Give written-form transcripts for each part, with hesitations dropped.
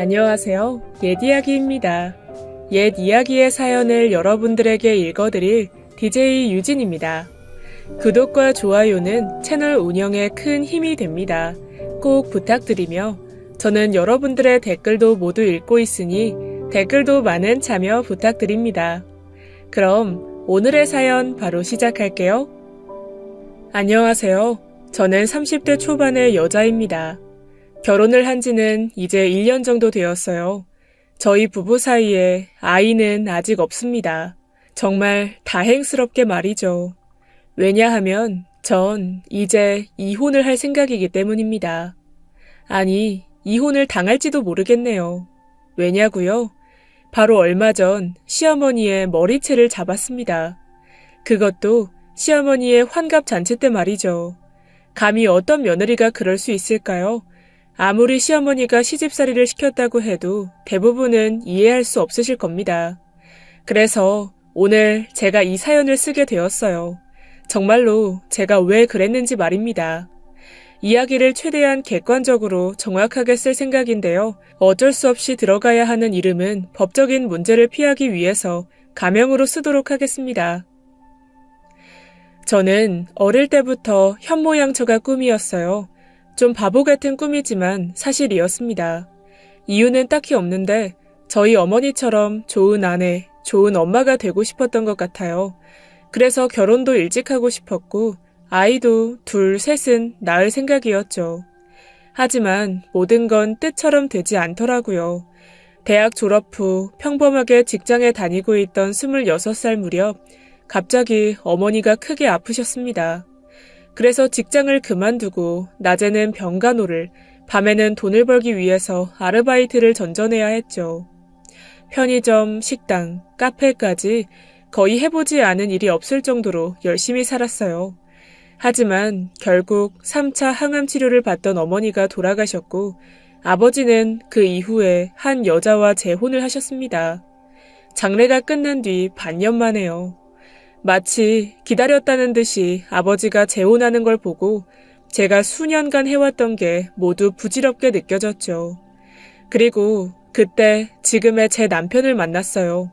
안녕하세요. 옛이야기입니다. 옛 이야기의 사연을 여러분들에게 읽어드릴 DJ 유진입니다. 구독과 좋아요는 채널 운영에 큰 힘이 됩니다. 꼭 부탁드리며 저는 여러분들의 댓글도 모두 읽고 있으니 댓글도 많은 참여 부탁드립니다. 그럼 오늘의 사연 바로 시작할게요. 안녕하세요. 저는 30대 초반의 여자입니다. 결혼을 한 지는 이제 1년 정도 되었어요. 저희 부부 사이에 아이는 아직 없습니다. 정말 다행스럽게 말이죠. 왜냐하면 전 이제 이혼을 할 생각이기 때문입니다. 아니, 이혼을 당할지도 모르겠네요. 왜냐고요? 바로 얼마 전 시어머니의 머리채를 잡았습니다. 그것도 시어머니의 환갑잔치 때 말이죠. 감히 어떤 며느리가 그럴 수 있을까요? 아무리 시어머니가 시집살이를 시켰다고 해도 대부분은 이해할 수 없으실 겁니다. 그래서 오늘 제가 이 사연을 쓰게 되었어요. 정말로 제가 왜 그랬는지 말입니다. 이야기를 최대한 객관적으로 정확하게 쓸 생각인데요. 어쩔 수 없이 들어가야 하는 이름은 법적인 문제를 피하기 위해서 가명으로 쓰도록 하겠습니다. 저는 어릴 때부터 현모양처가 꿈이었어요. 좀 바보 같은 꿈이지만 사실이었습니다. 이유는 딱히 없는데 저희 어머니처럼 좋은 아내, 좋은 엄마가 되고 싶었던 것 같아요. 그래서 결혼도 일찍 하고 싶었고 아이도 둘, 셋은 낳을 생각이었죠. 하지만 모든 건 뜻처럼 되지 않더라고요. 대학 졸업 후 평범하게 직장에 다니고 있던 26살 무렵 갑자기 어머니가 크게 아프셨습니다. 그래서 직장을 그만두고 낮에는 병간호를, 밤에는 돈을 벌기 위해서 아르바이트를 전전해야 했죠. 편의점, 식당, 카페까지 거의 해보지 않은 일이 없을 정도로 열심히 살았어요. 하지만 결국 3차 항암 치료를 받던 어머니가 돌아가셨고 아버지는 그 이후에 한 여자와 재혼을 하셨습니다. 장례가 끝난 뒤 반년 만에요. 마치 기다렸다는 듯이 아버지가 재혼하는 걸 보고 제가 수년간 해왔던 게 모두 부질없게 느껴졌죠. 그리고 그때 지금의 제 남편을 만났어요.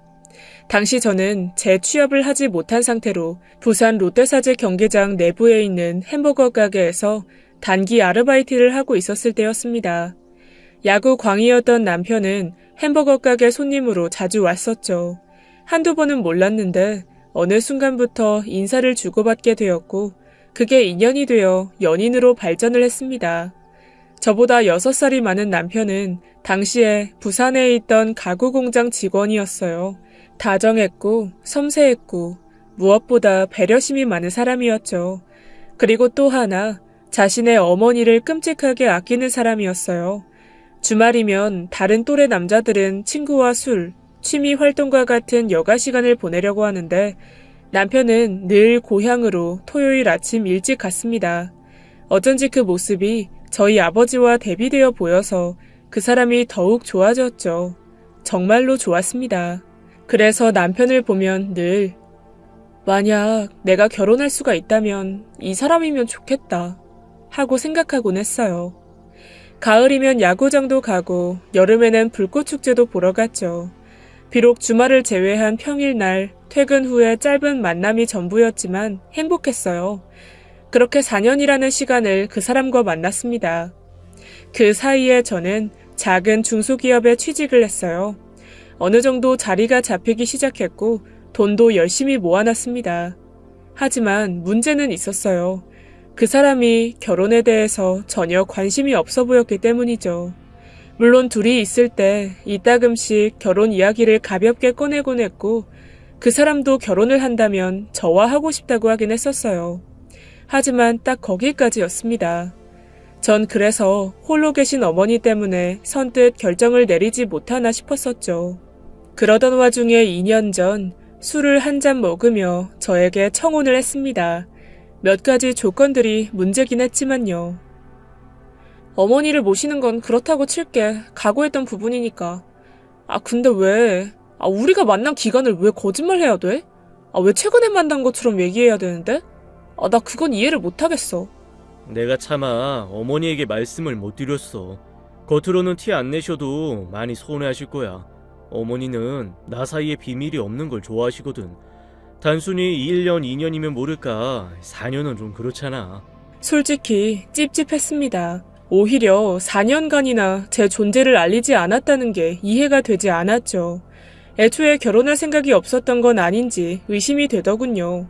당시 저는 재취업을 하지 못한 상태로 부산 롯데사제 경기장 내부에 있는 햄버거 가게에서 단기 아르바이트를 하고 있었을 때였습니다. 야구 광이었던 남편은 햄버거 가게 손님으로 자주 왔었죠. 한두 번은 몰랐는데 어느 순간부터 인사를 주고받게 되었고 그게 인연이 되어 연인으로 발전을 했습니다. 저보다 6살이 많은 남편은 당시에 부산에 있던 가구 공장 직원이었어요. 다정했고 섬세했고 무엇보다 배려심이 많은 사람이었죠. 그리고 또 하나 자신의 어머니를 끔찍하게 아끼는 사람이었어요. 주말이면 다른 또래 남자들은 친구와 술, 취미 활동과 같은 여가 시간을 보내려고 하는데 남편은 늘 고향으로 토요일 아침 일찍 갔습니다. 어쩐지 그 모습이 저희 아버지와 대비되어 보여서 그 사람이 더욱 좋아졌죠. 정말로 좋았습니다. 그래서 남편을 보면 늘 만약 내가 결혼할 수가 있다면 이 사람이면 좋겠다 하고 생각하곤 했어요. 가을이면 야구장도 가고 여름에는 불꽃축제도 보러 갔죠. 비록 주말을 제외한 평일날 퇴근 후에 짧은 만남이 전부였지만 행복했어요. 그렇게 4년이라는 시간을 그 사람과 만났습니다. 그 사이에 저는 작은 중소기업에 취직을 했어요. 어느 정도 자리가 잡히기 시작했고 돈도 열심히 모아놨습니다. 하지만 문제는 있었어요. 그 사람이 결혼에 대해서 전혀 관심이 없어 보였기 때문이죠. 물론 둘이 있을 때 이따금씩 결혼 이야기를 가볍게 꺼내곤 했고 그 사람도 결혼을 한다면 저와 하고 싶다고 하긴 했었어요. 하지만 딱 거기까지였습니다. 전 그래서 홀로 계신 어머니 때문에 선뜻 결정을 내리지 못하나 싶었었죠. 그러던 와중에 2년 전 술을 한 잔 먹으며 저에게 청혼을 했습니다. 몇 가지 조건들이 문제긴 했지만요. 어머니를 모시는 건 그렇다고 칠게. 각오했던 부분이니까. 근데 왜? 우리가 만난 기간을 왜 거짓말해야 돼? 왜 최근에 만난 것처럼 얘기해야 되는데? 나 그건 이해를 못하겠어. 내가 차마 어머니에게 말씀을 못 드렸어. 겉으로는 티 안 내셔도 많이 서운해하실 거야. 어머니는 나 사이에 비밀이 없는 걸 좋아하시거든. 단순히 1년, 2년이면 모를까 4년은 좀 그렇잖아. 솔직히 찝찝했습니다. 오히려 4년간이나 제 존재를 알리지 않았다는 게 이해가 되지 않았죠. 애초에 결혼할 생각이 없었던 건 아닌지 의심이 되더군요.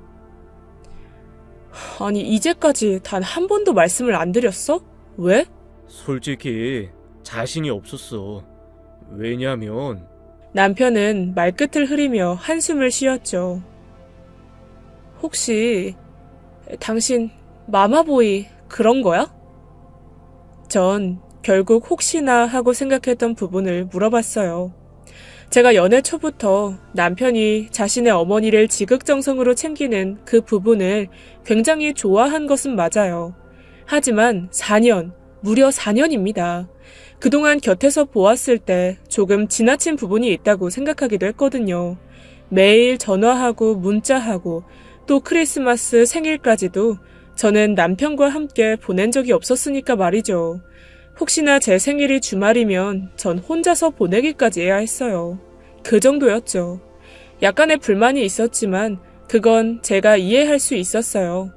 아니, 이제까지 단 한 번도 말씀을 안 드렸어? 왜? 솔직히 자신이 없었어. 왜냐면 남편은 말끝을 흐리며 한숨을 쉬었죠. 혹시 당신 마마보이 그런 거야? 전 결국 혹시나 하고 생각했던 부분을 물어봤어요. 제가 연애 초부터 남편이 자신의 어머니를 지극정성으로 챙기는 그 부분을 굉장히 좋아한 것은 맞아요. 하지만 4년, 무려 4년입니다. 그동안 곁에서 보았을 때 조금 지나친 부분이 있다고 생각하기도 했거든요. 매일 전화하고 문자하고 또 크리스마스 생일까지도 저는 남편과 함께 보낸 적이 없었으니까 말이죠. 혹시나 제 생일이 주말이면 전 혼자서 보내기까지 해야 했어요. 그 정도였죠. 약간의 불만이 있었지만 그건 제가 이해할 수 있었어요.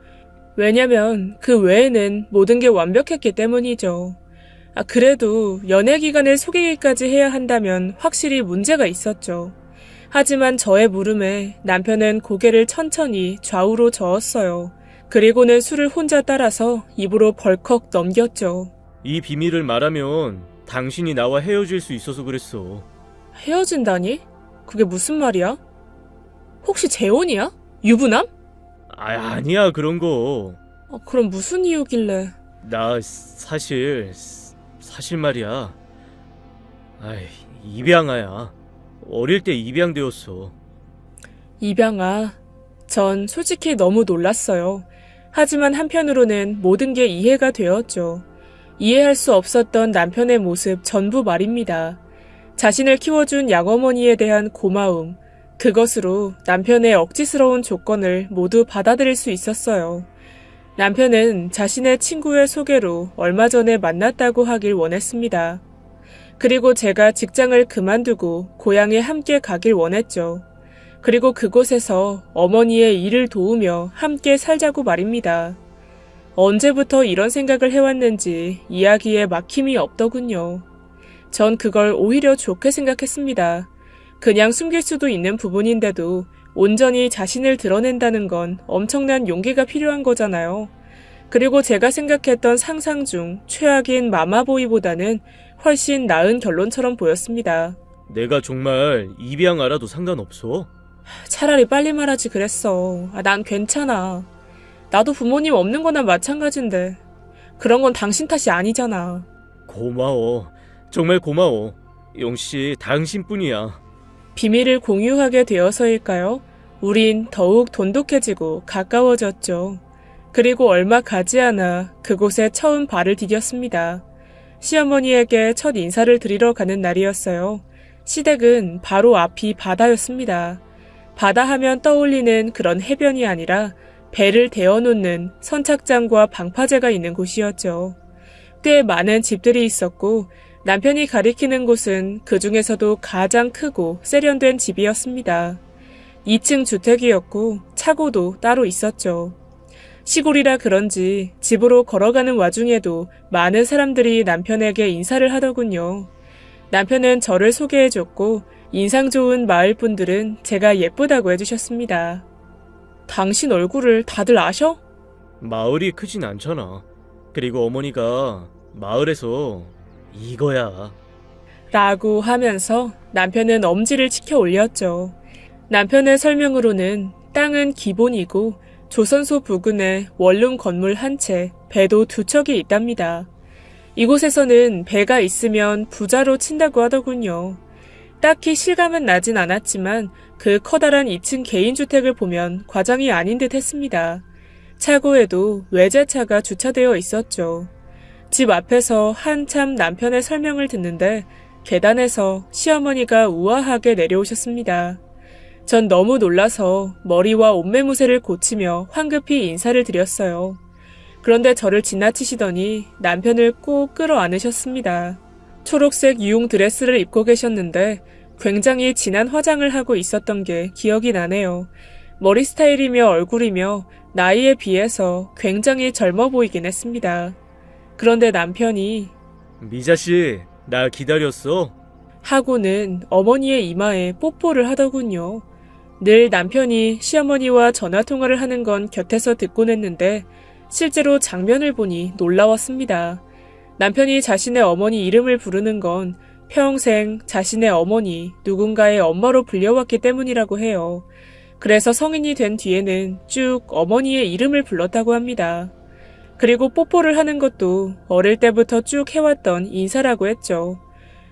왜냐면 그 외에는 모든 게 완벽했기 때문이죠. 그래도 연애 기간을 속이기까지 해야 한다면 확실히 문제가 있었죠. 하지만 저의 물음에 남편은 고개를 천천히 좌우로 저었어요. 그리고는 술을 혼자 따라서 입으로 벌컥 넘겼죠. 이 비밀을 말하면 당신이 나와 헤어질 수 있어서 그랬어. 헤어진다니? 그게 무슨 말이야? 혹시 재혼이야? 유부남? 아니야 그런 거. 그럼 무슨 이유길래? 나 사실 말이야. 입양아야. 어릴 때 입양되었어. 입양아. 전 솔직히 너무 놀랐어요. 하지만 한편으로는 모든 게 이해가 되었죠. 이해할 수 없었던 남편의 모습 전부 말입니다. 자신을 키워준 양어머니에 대한 고마움, 그것으로 남편의 억지스러운 조건을 모두 받아들일 수 있었어요. 남편은 자신의 친구의 소개로 얼마 전에 만났다고 하길 원했습니다. 그리고 제가 직장을 그만두고 고향에 함께 가길 원했죠. 그리고 그곳에서 어머니의 일을 도우며 함께 살자고 말입니다. 언제부터 이런 생각을 해왔는지 이야기에 막힘이 없더군요. 전 그걸 오히려 좋게 생각했습니다. 그냥 숨길 수도 있는 부분인데도 온전히 자신을 드러낸다는 건 엄청난 용기가 필요한 거잖아요. 그리고 제가 생각했던 상상 중 최악인 마마보이보다는 훨씬 나은 결론처럼 보였습니다. 내가 정말 입양아라도 상관없어? 차라리 빨리 말하지 그랬어. 난 괜찮아. 나도 부모님 없는 거나 마찬가지인데 그런 건 당신 탓이 아니잖아. 고마워. 정말 고마워. 영씨 당신뿐이야. 비밀을 공유하게 되어서일까요? 우린 더욱 돈독해지고 가까워졌죠. 그리고 얼마 가지 않아 그곳에 처음 발을 디뎠습니다. 시어머니에게 첫 인사를 드리러 가는 날이었어요. 시댁은 바로 앞이 바다였습니다. 바다 하면 떠올리는 그런 해변이 아니라 배를 대어놓는 선착장과 방파제가 있는 곳이었죠. 꽤 많은 집들이 있었고 남편이 가리키는 곳은 그 중에서도 가장 크고 세련된 집이었습니다. 2층 주택이었고 차고도 따로 있었죠. 시골이라 그런지 집으로 걸어가는 와중에도 많은 사람들이 남편에게 인사를 하더군요. 남편은 저를 소개해줬고 인상 좋은 마을 분들은 제가 예쁘다고 해주셨습니다. 당신 얼굴을 다들 아셔? 마을이 크진 않잖아. 그리고 어머니가 마을에서 이거야 라고 하면서 남편은 엄지를 치켜 올렸죠. 남편의 설명으로는 땅은 기본이고 조선소 부근에 원룸 건물 한 채, 배도 2척이 있답니다. 이곳에서는 배가 있으면 부자로 친다고 하더군요. 딱히 실감은 나진 않았지만 그 커다란 2층 개인주택을 보면 과장이 아닌 듯 했습니다. 차고에도 외제차가 주차되어 있었죠. 집 앞에서 한참 남편의 설명을 듣는데 계단에서 시어머니가 우아하게 내려오셨습니다. 전 너무 놀라서 머리와 옷매무새를 고치며 황급히 인사를 드렸어요. 그런데 저를 지나치시더니 남편을 꼭 끌어안으셨습니다. 초록색 유용 드레스를 입고 계셨는데 굉장히 진한 화장을 하고 있었던 게 기억이 나네요. 머리 스타일이며 얼굴이며 나이에 비해서 굉장히 젊어 보이긴 했습니다. 그런데 남편이 미자씨, 나 기다렸어. 하고는 어머니의 이마에 뽀뽀를 하더군요. 늘 남편이 시어머니와 전화통화를 하는 건 곁에서 듣곤 했는데 실제로 장면을 보니 놀라웠습니다. 남편이 자신의 어머니 이름을 부르는 건 평생 자신의 어머니, 누군가의 엄마로 불려왔기 때문이라고 해요. 그래서 성인이 된 뒤에는 쭉 어머니의 이름을 불렀다고 합니다. 그리고 뽀뽀를 하는 것도 어릴 때부터 쭉 해왔던 인사라고 했죠.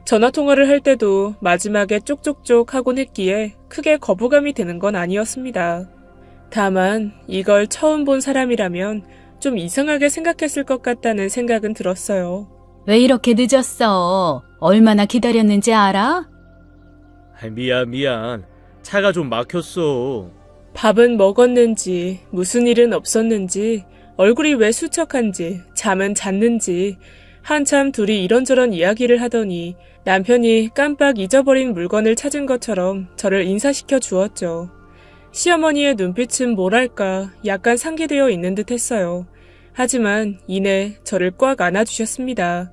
전화통화를 할 때도 마지막에 쪽쪽쪽 하곤 했기에 크게 거부감이 드는 건 아니었습니다. 다만 이걸 처음 본 사람이라면 좀 이상하게 생각했을 것 같다는 생각은 들었어요. 왜 이렇게 늦었어? 얼마나 기다렸는지 알아? 미안. 차가 좀 막혔어. 밥은 먹었는지, 무슨 일은 없었는지, 얼굴이 왜 수척한지, 잠은 잤는지, 한참 둘이 이런저런 이야기를 하더니 남편이 깜빡 잊어버린 물건을 찾은 것처럼 저를 인사시켜 주었죠. 시어머니의 눈빛은 뭐랄까 약간 상기되어 있는 듯 했어요. 하지만 이내 저를 꽉 안아주셨습니다.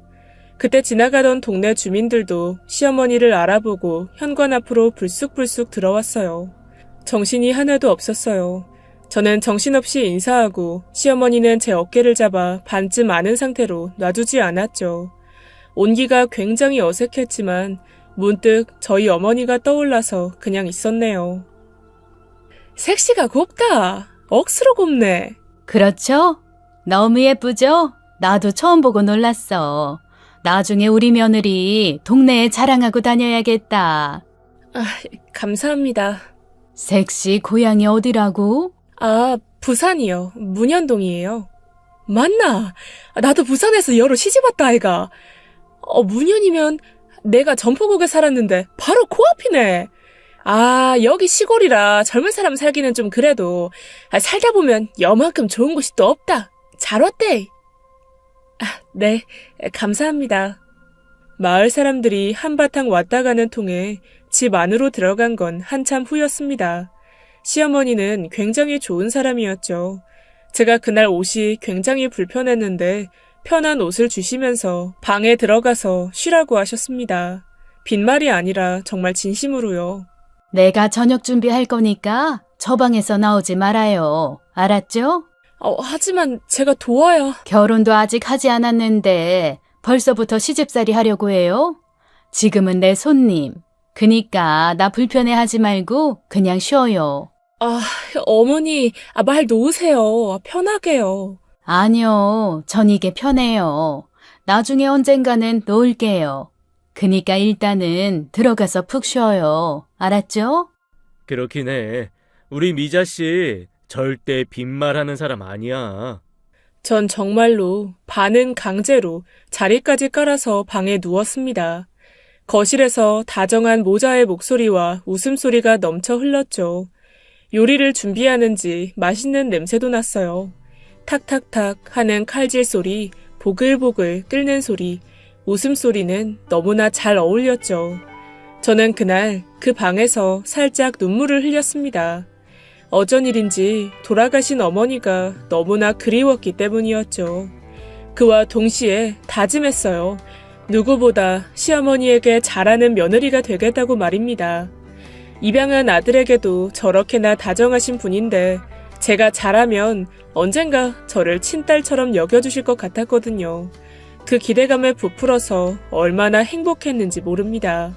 그때 지나가던 동네 주민들도 시어머니를 알아보고 현관 앞으로 불쑥불쑥 들어왔어요. 정신이 하나도 없었어요. 저는 정신없이 인사하고 시어머니는 제 어깨를 잡아 반쯤 안은 상태로 놔두지 않았죠. 온기가 굉장히 어색했지만 문득 저희 어머니가 떠올라서 그냥 있었네요. 색시가 곱다. 억수로 곱네. 그렇죠? 너무 예쁘죠? 나도 처음 보고 놀랐어. 나중에 우리 며느리 동네에 자랑하고 다녀야겠다. 감사합니다. 색시 고향이 어디라고? 부산이요. 문현동이에요. 맞나? 나도 부산에서 여로 시집왔다 아이가. 문현이면 내가 전포국에 살았는데 바로 코앞이네. 여기 시골이라 젊은 사람 살기는 좀 그래도 살다 보면 여만큼 좋은 곳이 또 없다. 잘 왔대. 네, 감사합니다. 마을 사람들이 한바탕 왔다 가는 통에 집 안으로 들어간 건 한참 후였습니다. 시어머니는 굉장히 좋은 사람이었죠. 제가 그날 옷이 굉장히 불편했는데 편한 옷을 주시면서 방에 들어가서 쉬라고 하셨습니다. 빈말이 아니라 정말 진심으로요. 내가 저녁 준비할 거니까 저 방에서 나오지 말아요. 알았죠? 하지만 제가 도와야. 결혼도 아직 하지 않았는데 벌써부터 시집살이 하려고 해요? 지금은 내 손님. 그니까 나 불편해하지 말고 그냥 쉬어요. 어머니, 말 놓으세요. 편하게요. 아니요, 전 이게 편해요. 나중에 언젠가는 놓을게요. 그니까 일단은 들어가서 푹 쉬어요. 알았죠? 그렇긴 해. 우리 미자씨 절대 빈말하는 사람 아니야. 전 정말로 반은 강제로 자리까지 깔아서 방에 누웠습니다. 거실에서 다정한 모자의 목소리와 웃음소리가 넘쳐 흘렀죠. 요리를 준비하는지 맛있는 냄새도 났어요. 탁탁탁 하는 칼질 소리, 보글보글 끓는 소리, 웃음소리는 너무나 잘 어울렸죠. 저는 그날 그 방에서 살짝 눈물을 흘렸습니다. 어쩐 일인지 돌아가신 어머니가 너무나 그리웠기 때문이었죠. 그와 동시에 다짐했어요. 누구보다 시어머니에게 잘하는 며느리가 되겠다고 말입니다. 입양한 아들에게도 저렇게나 다정하신 분인데 제가 잘하면 언젠가 저를 친딸처럼 여겨주실 것 같았거든요. 그 기대감에 부풀어서 얼마나 행복했는지 모릅니다.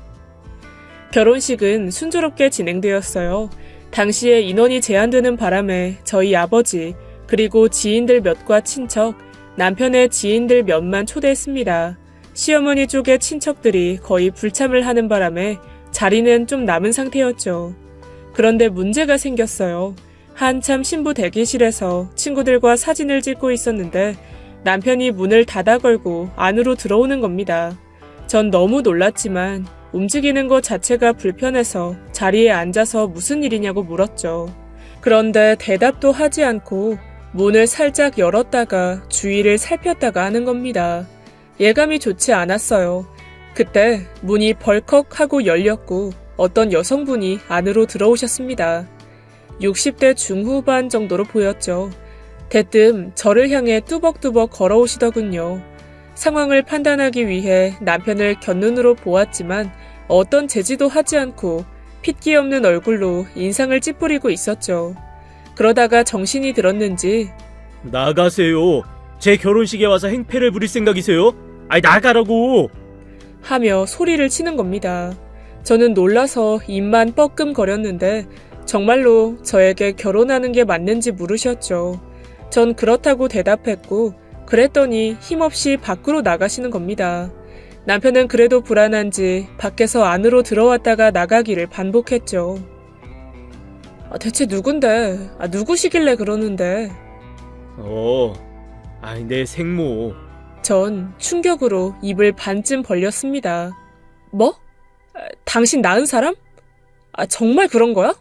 결혼식은 순조롭게 진행되었어요. 당시에 인원이 제한되는 바람에 저희 아버지 그리고 지인들 몇과 친척, 남편의 지인들 몇만 초대했습니다. 시어머니 쪽의 친척들이 거의 불참을 하는 바람에 자리는 좀 남은 상태였죠. 그런데 문제가 생겼어요. 한참 신부 대기실에서 친구들과 사진을 찍고 있었는데 남편이 문을 닫아 걸고 안으로 들어오는 겁니다. 전 너무 놀랐지만 움직이는 것 자체가 불편해서 자리에 앉아서 무슨 일이냐고 물었죠. 그런데 대답도 하지 않고 문을 살짝 열었다가 주위를 살폈다가 하는 겁니다. 예감이 좋지 않았어요. 그때 문이 벌컥 하고 열렸고 어떤 여성분이 안으로 들어오셨습니다. 60대 중후반 정도로 보였죠. 대뜸 저를 향해 뚜벅뚜벅 걸어오시더군요. 상황을 판단하기 위해 남편을 곁눈으로 보았지만 어떤 제지도 하지 않고 핏기 없는 얼굴로 인상을 찌푸리고 있었죠. 그러다가 정신이 들었는지 나가세요. 제 결혼식에 와서 행패를 부릴 생각이세요? 아이, 나가라고! 하며 소리를 치는 겁니다. 저는 놀라서 입만 뻐끔거렸는데 정말로 저에게 결혼하는 게 맞는지 물으셨죠. 전 그렇다고 대답했고 그랬더니 힘없이 밖으로 나가시는 겁니다. 남편은 그래도 불안한지 밖에서 안으로 들어왔다가 나가기를 반복했죠. 대체 누군데? 누구시길래 그러는데? 아이, 내 생모. 전 충격으로 입을 반쯤 벌렸습니다. 뭐? 당신 낳은 사람? 정말 그런 거야?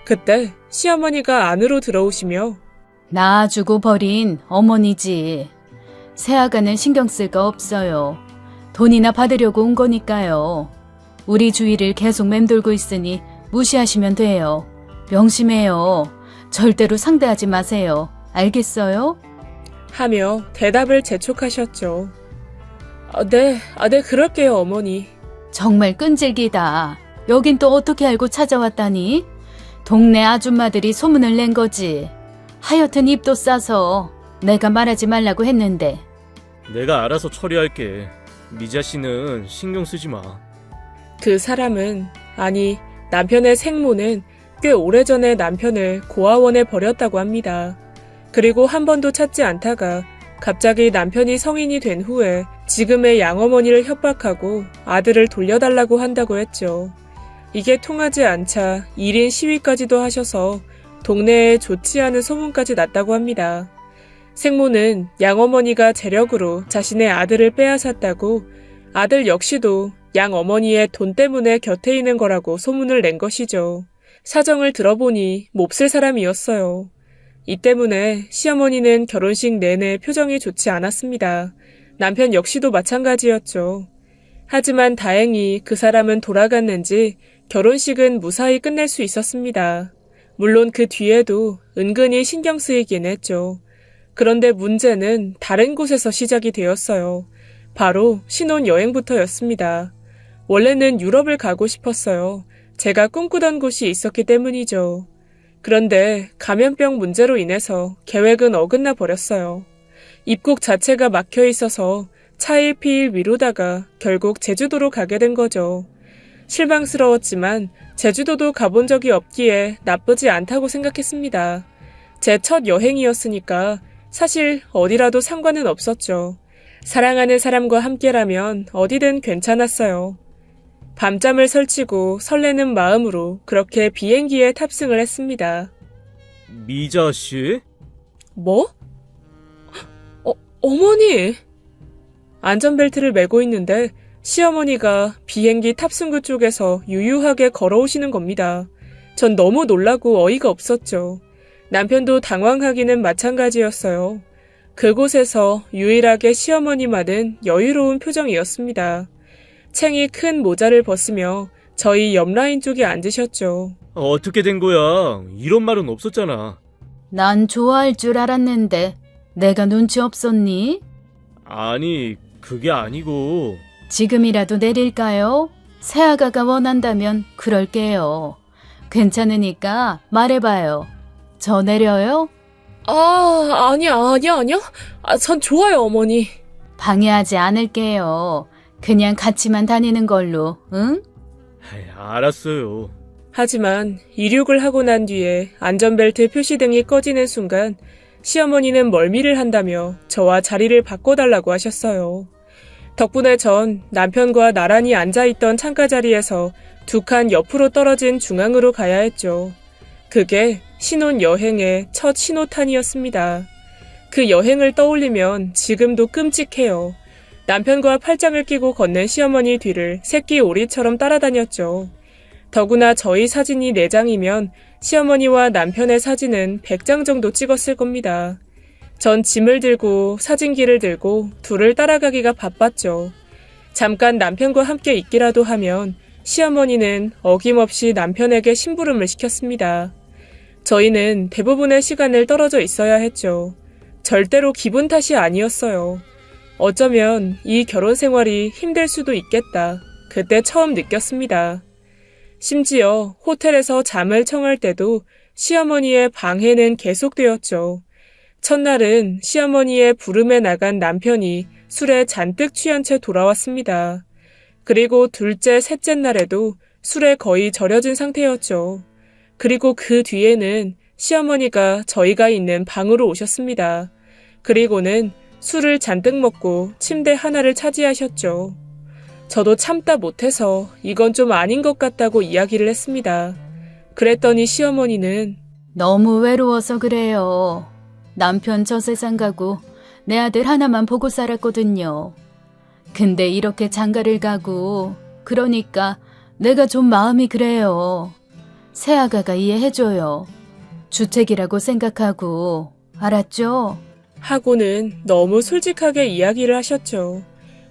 그때 시어머니가 안으로 들어오시며 낳아주고 버린 어머니지. 새아가는 신경 쓸 거 없어요. 돈이나 받으려고 온 거니까요. 우리 주위를 계속 맴돌고 있으니 무시하시면 돼요. 명심해요. 절대로 상대하지 마세요. 알겠어요? 하며 대답을 재촉하셨죠. 네, 그럴게요, 어머니. 정말 끈질기다. 여긴 또 어떻게 알고 찾아왔다니? 동네 아줌마들이 소문을 낸 거지. 하여튼 입도 싸서 내가 말하지 말라고 했는데. 내가 알아서 처리할게. 미자 씨는 신경 쓰지 마. 그 사람은, 아니, 남편의 생모는 꽤 오래전에 남편을 고아원에 버렸다고 합니다. 그리고 한 번도 찾지 않다가 갑자기 남편이 성인이 된 후에 지금의 양어머니를 협박하고 아들을 돌려달라고 한다고 했죠. 이게 통하지 않자 1인 시위까지도 하셔서 동네에 좋지 않은 소문까지 났다고 합니다. 생모는 양어머니가 재력으로 자신의 아들을 빼앗았다고 아들 역시도 양어머니의 돈 때문에 곁에 있는 거라고 소문을 낸 것이죠. 사정을 들어보니 몹쓸 사람이었어요. 이 때문에 시어머니는 결혼식 내내 표정이 좋지 않았습니다. 남편 역시도 마찬가지였죠. 하지만 다행히 그 사람은 돌아갔는지 결혼식은 무사히 끝낼 수 있었습니다. 물론 그 뒤에도 은근히 신경 쓰이긴 했죠. 그런데 문제는 다른 곳에서 시작이 되었어요. 바로 신혼여행부터였습니다. 원래는 유럽을 가고 싶었어요. 제가 꿈꾸던 곳이 있었기 때문이죠. 그런데 감염병 문제로 인해서 계획은 어긋나 버렸어요. 입국 자체가 막혀 있어서 차일피일 미루다가 결국 제주도로 가게 된 거죠. 실망스러웠지만 제주도도 가본 적이 없기에 나쁘지 않다고 생각했습니다. 제 첫 여행이었으니까 사실 어디라도 상관은 없었죠. 사랑하는 사람과 함께라면 어디든 괜찮았어요. 밤잠을 설치고 설레는 마음으로 그렇게 비행기에 탑승을 했습니다. 미자 씨? 뭐? 어머니! 안전벨트를 매고 있는데 시어머니가 비행기 탑승구 쪽에서 유유하게 걸어오시는 겁니다. 전 너무 놀라고 어이가 없었죠. 남편도 당황하기는 마찬가지였어요. 그곳에서 유일하게 시어머니만은 여유로운 표정이었습니다. 챙이 큰 모자를 벗으며 저희 옆라인 쪽에 앉으셨죠. 어떻게 된 거야? 이런 말은 없었잖아. 난 좋아할 줄 알았는데 내가 눈치 없었니? 아니, 그게 아니고. 지금이라도 내릴까요? 새아가가 원한다면 그럴게요. 괜찮으니까 말해봐요. 저 내려요? 아니야. 전 좋아요, 어머니. 방해하지 않을게요. 그냥 같이만 다니는 걸로, 응? 알았어요. 하지만 이륙을 하고 난 뒤에 안전벨트 표시등이 꺼지는 순간 시어머니는 멀미를 한다며 저와 자리를 바꿔달라고 하셨어요. 덕분에 전 남편과 나란히 앉아있던 창가 자리에서 2칸 옆으로 떨어진 중앙으로 가야 했죠. 그게 신혼여행의 첫 신호탄이었습니다. 그 여행을 떠올리면 지금도 끔찍해요. 남편과 팔짱을 끼고 걷는 시어머니 뒤를 새끼 오리처럼 따라다녔죠. 더구나 저희 사진이 4장이면 시어머니와 남편의 사진은 100장 정도 찍었을 겁니다. 전 짐을 들고 사진기를 들고 둘을 따라가기가 바빴죠. 잠깐 남편과 함께 있기라도 하면 시어머니는 어김없이 남편에게 심부름을 시켰습니다. 저희는 대부분의 시간을 떨어져 있어야 했죠. 절대로 기분 탓이 아니었어요. 어쩌면 이 결혼 생활이 힘들 수도 있겠다. 그때 처음 느꼈습니다. 심지어 호텔에서 잠을 청할 때도 시어머니의 방해는 계속되었죠. 첫날은 시어머니의 부름에 나간 남편이 술에 잔뜩 취한 채 돌아왔습니다. 그리고 둘째, 셋째 날에도 술에 거의 절여진 상태였죠. 그리고 그 뒤에는 시어머니가 저희가 있는 방으로 오셨습니다. 그리고는 술을 잔뜩 먹고 침대 하나를 차지하셨죠. 저도 참다 못해서 이건 좀 아닌 것 같다고 이야기를 했습니다. 그랬더니 시어머니는 너무 외로워서 그래요. 남편 저 세상 가고 내 아들 하나만 보고 살았거든요. 근데 이렇게 장가를 가고 그러니까 내가 좀 마음이 그래요. 새아가가 이해해줘요. 주책이라고 생각하고 알았죠? 하고는 너무 솔직하게 이야기를 하셨죠.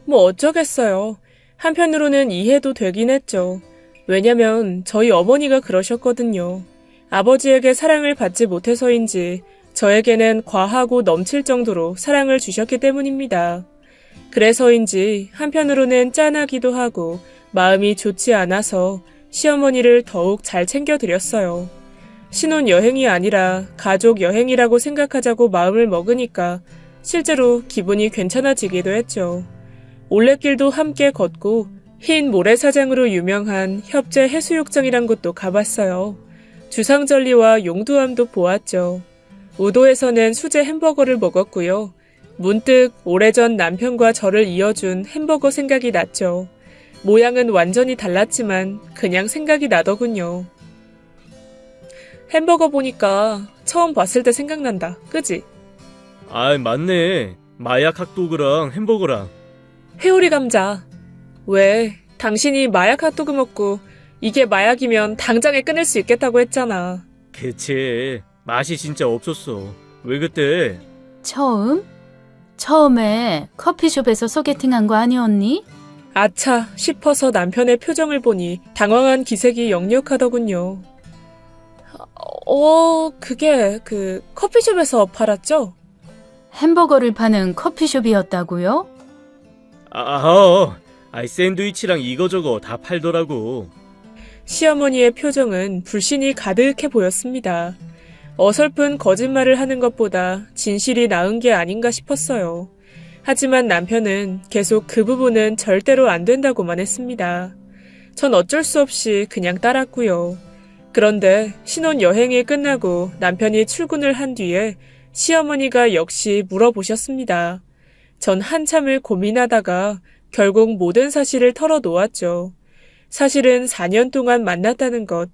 뭐 어쩌겠어요. 한편으로는 이해도 되긴 했죠. 왜냐면 저희 어머니가 그러셨거든요. 아버지에게 사랑을 받지 못해서인지 저에게는 과하고 넘칠 정도로 사랑을 주셨기 때문입니다. 그래서인지 한편으로는 짠하기도 하고 마음이 좋지 않아서 시어머니를 더욱 잘 챙겨드렸어요. 신혼여행이 아니라 가족 여행이라고 생각하자고 마음을 먹으니까 실제로 기분이 괜찮아지기도 했죠. 올레길도 함께 걷고 흰 모래사장으로 유명한 협재 해수욕장이란 곳도 가봤어요. 주상절리와 용두암도 보았죠. 우도에서는 수제 햄버거를 먹었고요. 문득 오래전 남편과 저를 이어준 햄버거 생각이 났죠. 모양은 완전히 달랐지만 그냥 생각이 나더군요. 햄버거 보니까 처음 봤을 때 생각난다. 그지? 아, 맞네. 마약 핫도그랑 햄버거랑. 회오리 감자. 왜? 당신이 마약 핫도그 먹고 이게 마약이면 당장에 끊을 수 있겠다고 했잖아. 그치. 맛이 진짜 없었어. 왜 그때? 처음에 커피숍에서 소개팅한 거 아니었니? 아차 싶어서 남편의 표정을 보니 당황한 기색이 역력하더군요. 그게 커피숍에서 팔았죠? 햄버거를 파는 커피숍이었다고요? 샌드위치랑 이거저거 다 팔더라고. 시어머니의 표정은 불신이 가득해 보였습니다. 어설픈 거짓말을 하는 것보다 진실이 나은 게 아닌가 싶었어요. 하지만 남편은 계속 그 부분은 절대로 안 된다고만 했습니다. 전 어쩔 수 없이 그냥 따랐고요. 그런데 신혼여행이 끝나고 남편이 출근을 한 뒤에 시어머니가 역시 물어보셨습니다. 전 한참을 고민하다가 결국 모든 사실을 털어놓았죠. 사실은 4년 동안 만났다는 것,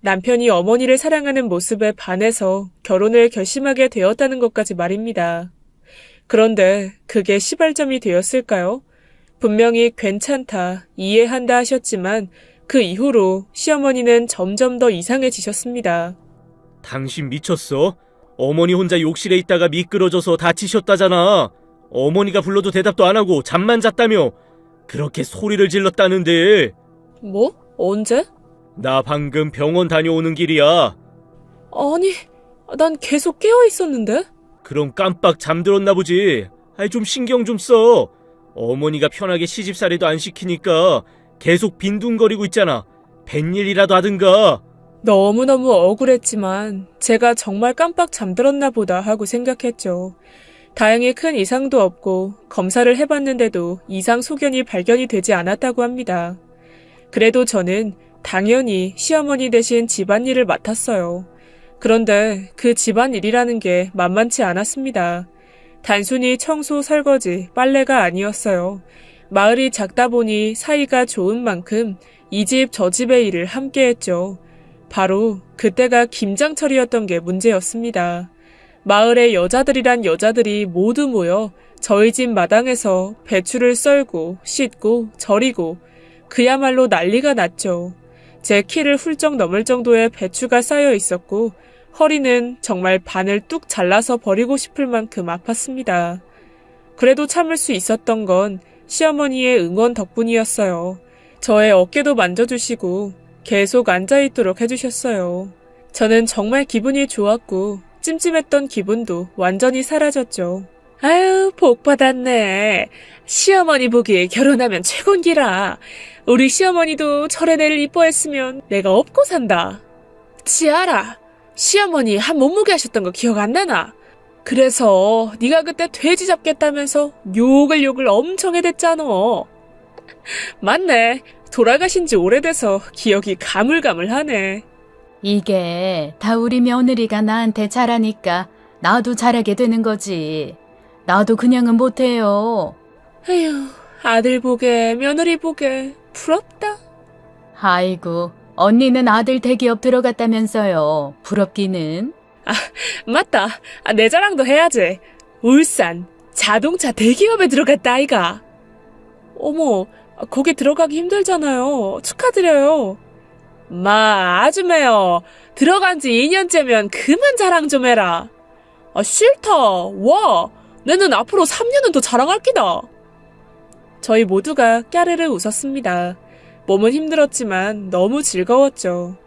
남편이 어머니를 사랑하는 모습에 반해서 결혼을 결심하게 되었다는 것까지 말입니다. 그런데 그게 시발점이 되었을까요? 분명히 괜찮다, 이해한다 하셨지만 그 이후로 시어머니는 점점 더 이상해지셨습니다. 당신 미쳤어? 어머니 혼자 욕실에 있다가 미끄러져서 다치셨다잖아. 어머니가 불러도 대답도 안 하고 잠만 잤다며. 그렇게 소리를 질렀다는데. 뭐? 언제? 나 방금 병원 다녀오는 길이야. 아니, 난 계속 깨어 있었는데? 그럼 깜빡 잠들었나 보지. 좀 신경 좀 써. 어머니가 편하게 시집살이도 안 시키니까 계속 빈둥거리고 있잖아. 뱃일이라도 하든가. 너무너무 억울했지만 제가 정말 깜빡 잠들었나 보다 하고 생각했죠. 다행히 큰 이상도 없고 검사를 해봤는데도 이상 소견이 발견이 되지 않았다고 합니다. 그래도 저는 당연히 시어머니 대신 집안일을 맡았어요. 그런데 그 집안일이라는 게 만만치 않았습니다. 단순히 청소, 설거지, 빨래가 아니었어요. 마을이 작다 보니 사이가 좋은 만큼 이 집 저 집의 일을 함께 했죠. 바로 그때가 김장철이었던 게 문제였습니다. 마을의 여자들이란 여자들이 모두 모여 저희 집 마당에서 배추를 썰고 씻고 절이고 그야말로 난리가 났죠. 제 키를 훌쩍 넘을 정도의 배추가 쌓여 있었고 허리는 정말 반을 뚝 잘라서 버리고 싶을 만큼 아팠습니다. 그래도 참을 수 있었던 건 시어머니의 응원 덕분이었어요. 저의 어깨도 만져주시고 계속 앉아있도록 해주셨어요. 저는 정말 기분이 좋았고 찜찜했던 기분도 완전히 사라졌죠. 아유, 복 받았네. 시어머니 보기에 결혼하면 최곤기라. 우리 시어머니도 철의 내를 이뻐했으면 내가 업고 산다. 지아라, 시어머니 한 몸무게 하셨던 거 기억 안 나나? 그래서 네가 그때 돼지 잡겠다면서 욕을 엄청 해댔잖아. 맞네. 돌아가신 지 오래돼서 기억이 가물가물하네. 이게 다 우리 며느리가 나한테 잘하니까 나도 잘하게 되는 거지. 나도 그냥은 못해요. 에휴, 아들 보게 며느리 보게 부럽다. 아이고, 언니는 아들 대기업 들어갔다면서요. 부럽기는. 맞다. 내 자랑도 해야지. 울산 자동차 대기업에 들어갔다 아이가. 어머, 거기 들어가기 힘들잖아요. 축하드려요. 아줌매요. 들어간 지 2년째면 그만 자랑 좀 해라. 싫다. 와, 내는 앞으로 3년은 더 자랑할 끼다. 저희 모두가 까르르 웃었습니다. 몸은 힘들었지만 너무 즐거웠죠.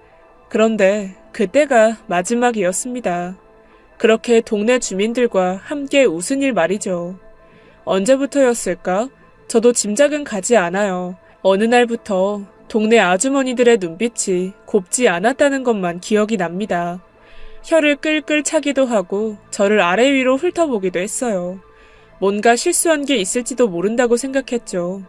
그런데 그때가 마지막이었습니다. 그렇게 동네 주민들과 함께 웃은 일 말이죠. 언제부터였을까? 저도 짐작은 가지 않아요. 어느 날부터 동네 아주머니들의 눈빛이 곱지 않았다는 것만 기억이 납니다. 혀를 끌끌 차기도 하고 저를 아래 위로 훑어보기도 했어요. 뭔가 실수한 게 있을지도 모른다고 생각했죠.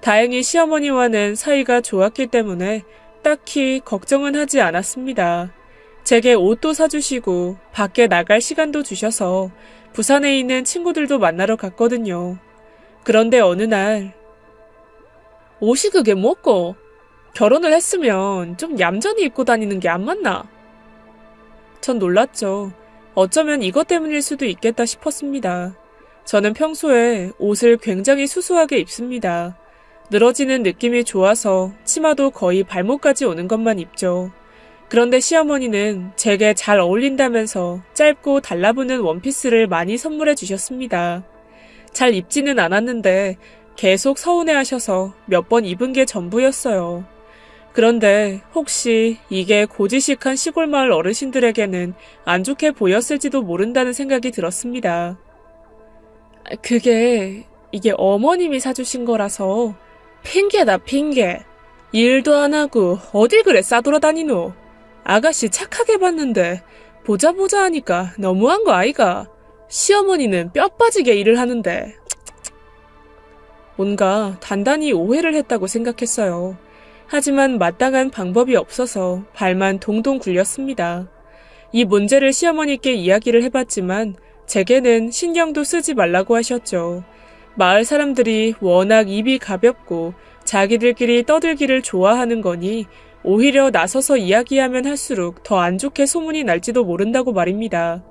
다행히 시어머니와는 사이가 좋았기 때문에 딱히 걱정은 하지 않았습니다. 제게 옷도 사주시고 밖에 나갈 시간도 주셔서 부산에 있는 친구들도 만나러 갔거든요. 그런데 어느 날 옷이 그게 뭐고? 결혼을 했으면 좀 얌전히 입고 다니는 게 안 맞나? 전 놀랐죠. 어쩌면 이것 때문일 수도 있겠다 싶었습니다. 저는 평소에 옷을 굉장히 수수하게 입습니다. 늘어지는 느낌이 좋아서 치마도 거의 발목까지 오는 것만 입죠. 그런데 시어머니는 제게 잘 어울린다면서 짧고 달라붙는 원피스를 많이 선물해 주셨습니다. 잘 입지는 않았는데 계속 서운해하셔서 몇 번 입은 게 전부였어요. 그런데 혹시 이게 고지식한 시골 마을 어르신들에게는 안 좋게 보였을지도 모른다는 생각이 들었습니다. 이게 어머님이 사주신 거라서 핑계다 핑계. 일도 안 하고 어딜 그래 싸돌아다니노. 아가씨 착하게 봤는데 보자 하니까 너무한 거 아이가. 시어머니는 뼈 빠지게 일을 하는데. 뭔가 단단히 오해를 했다고 생각했어요. 하지만 마땅한 방법이 없어서 발만 동동 굴렸습니다. 이 문제를 시어머니께 이야기를 해봤지만 제게는 신경도 쓰지 말라고 하셨죠. 마을 사람들이 워낙 입이 가볍고 자기들끼리 떠들기를 좋아하는 거니 오히려 나서서 이야기하면 할수록 더 안 좋게 소문이 날지도 모른다고 말입니다.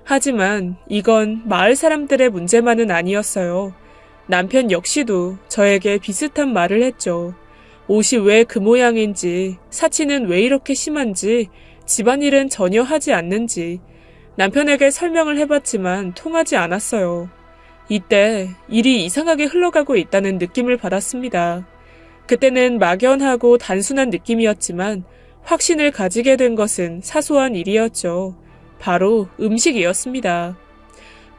하지만 이건 마을 사람들의 문제만은 아니었어요. 남편 역시도 저에게 비슷한 말을 했죠. 옷이 왜 그 모양인지, 사치는 왜 이렇게 심한지, 집안일은 전혀 하지 않는지 남편에게 설명을 해봤지만 통하지 않았어요. 이때 일이 이상하게 흘러가고 있다는 느낌을 받았습니다. 그때는 막연하고 단순한 느낌이었지만 확신을 가지게 된 것은 사소한 일이었죠. 바로 음식이었습니다.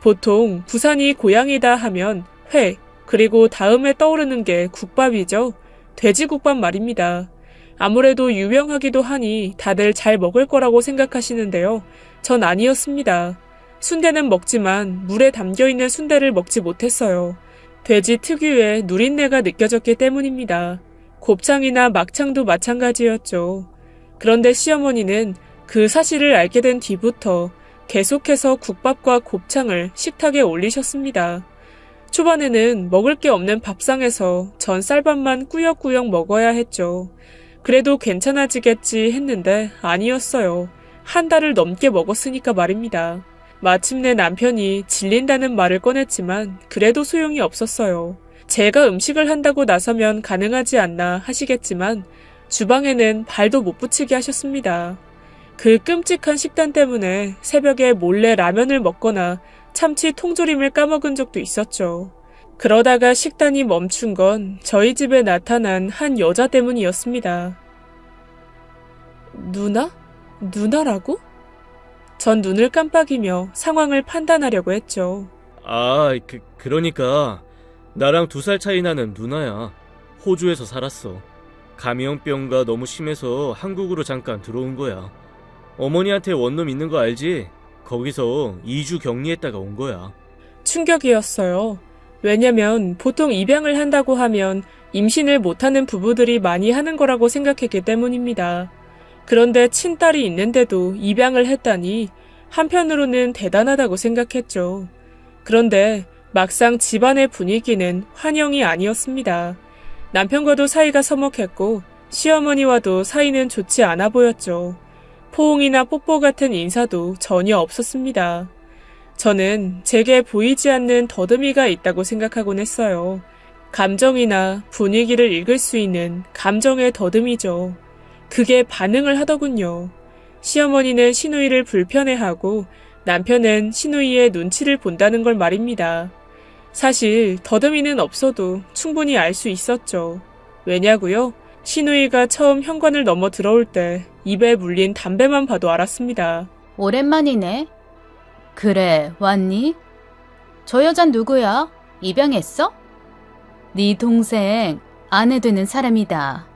보통 부산이 고향이다 하면 회, 그리고 다음에 떠오르는 게 국밥이죠. 돼지국밥 말입니다. 아무래도 유명하기도 하니 다들 잘 먹을 거라고 생각하시는데요. 전 아니었습니다. 순대는 먹지만 물에 담겨있는 순대를 먹지 못했어요. 돼지 특유의 누린내가 느껴졌기 때문입니다. 곱창이나 막창도 마찬가지였죠. 그런데 시어머니는 그 사실을 알게 된 뒤부터 계속해서 국밥과 곱창을 식탁에 올리셨습니다. 초반에는 먹을 게 없는 밥상에서 전 쌀밥만 꾸역꾸역 먹어야 했죠. 그래도 괜찮아지겠지 했는데 아니었어요. 한 달을 넘게 먹었으니까 말입니다. 마침내 남편이 질린다는 말을 꺼냈지만 그래도 소용이 없었어요. 제가 음식을 한다고 나서면 가능하지 않나 하시겠지만 주방에는 발도 못 붙이게 하셨습니다. 그 끔찍한 식단 때문에 새벽에 몰래 라면을 먹거나 참치 통조림을 까먹은 적도 있었죠. 그러다가 식단이 멈춘 건 저희 집에 나타난 한 여자 때문이었습니다. 누나? 누나라고? 전 눈을 깜빡이며 상황을 판단하려고 했죠. 그러니까 나랑 2살 차이 나는 누나야. 호주에서 살았어. 감염병가 너무 심해서 한국으로 잠깐 들어온 거야. 어머니한테 원룸 있는 거 알지? 거기서 2주 격리했다가 온 거야. 충격이었어요. 왜냐면 보통 입양을 한다고 하면 임신을 못하는 부부들이 많이 하는 거라고 생각했기 때문입니다. 그런데 친딸이 있는데도 입양을 했다니 한편으로는 대단하다고 생각했죠. 그런데 막상 집안의 분위기는 환영이 아니었습니다. 남편과도 사이가 서먹했고 시어머니와도 사이는 좋지 않아 보였죠. 포옹이나 뽀뽀 같은 인사도 전혀 없었습니다. 저는 제게 보이지 않는 더듬이가 있다고 생각하곤 했어요. 감정이나 분위기를 읽을 수 있는 감정의 더듬이죠. 그게 반응을 하더군요. 시어머니는 시누이를 불편해하고 남편은 시누이의 눈치를 본다는 걸 말입니다. 사실 더듬이는 없어도 충분히 알 수 있었죠. 왜냐고요? 시누이가 처음 현관을 넘어 들어올 때 입에 물린 담배만 봐도 알았습니다. 오랜만이네. 그래, 왔니? 저 여잔 누구야? 입양했어? 네 동생, 아내 되는 사람이다.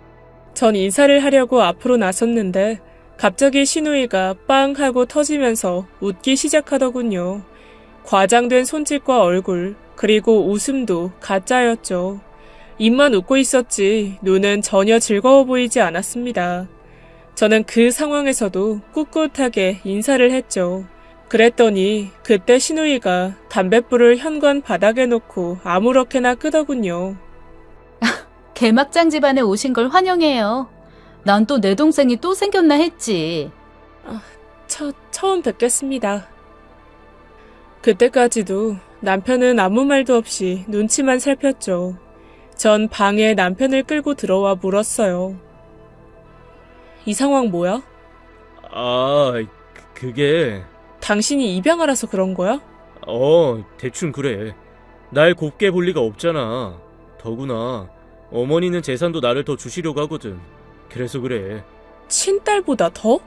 전 인사를 하려고 앞으로 나섰는데 갑자기 시누이가 빵 하고 터지면서 웃기 시작하더군요. 과장된 손짓과 얼굴, 그리고 웃음도 가짜였죠. 입만 웃고 있었지 눈은 전혀 즐거워 보이지 않았습니다. 저는 그 상황에서도 꿋꿋하게 인사를 했죠. 그랬더니 그때 시누이가 담뱃불을 현관 바닥에 놓고 아무렇게나 끄더군요. 개막장 집안에 오신 걸 환영해요. 난 또 내 동생이 또 생겼나 했지. 처음 뵙겠습니다. 그때까지도 남편은 아무 말도 없이 눈치만 살폈죠. 전 방에 남편을 끌고 들어와 물었어요. 이 상황 뭐야? 그게... 당신이 입양하라서 그런 거야? 대충 그래. 날 곱게 볼 리가 없잖아. 더구나 어머니는 재산도 나를 더 주시려고 하거든. 그래서 그래. 친딸보다 더?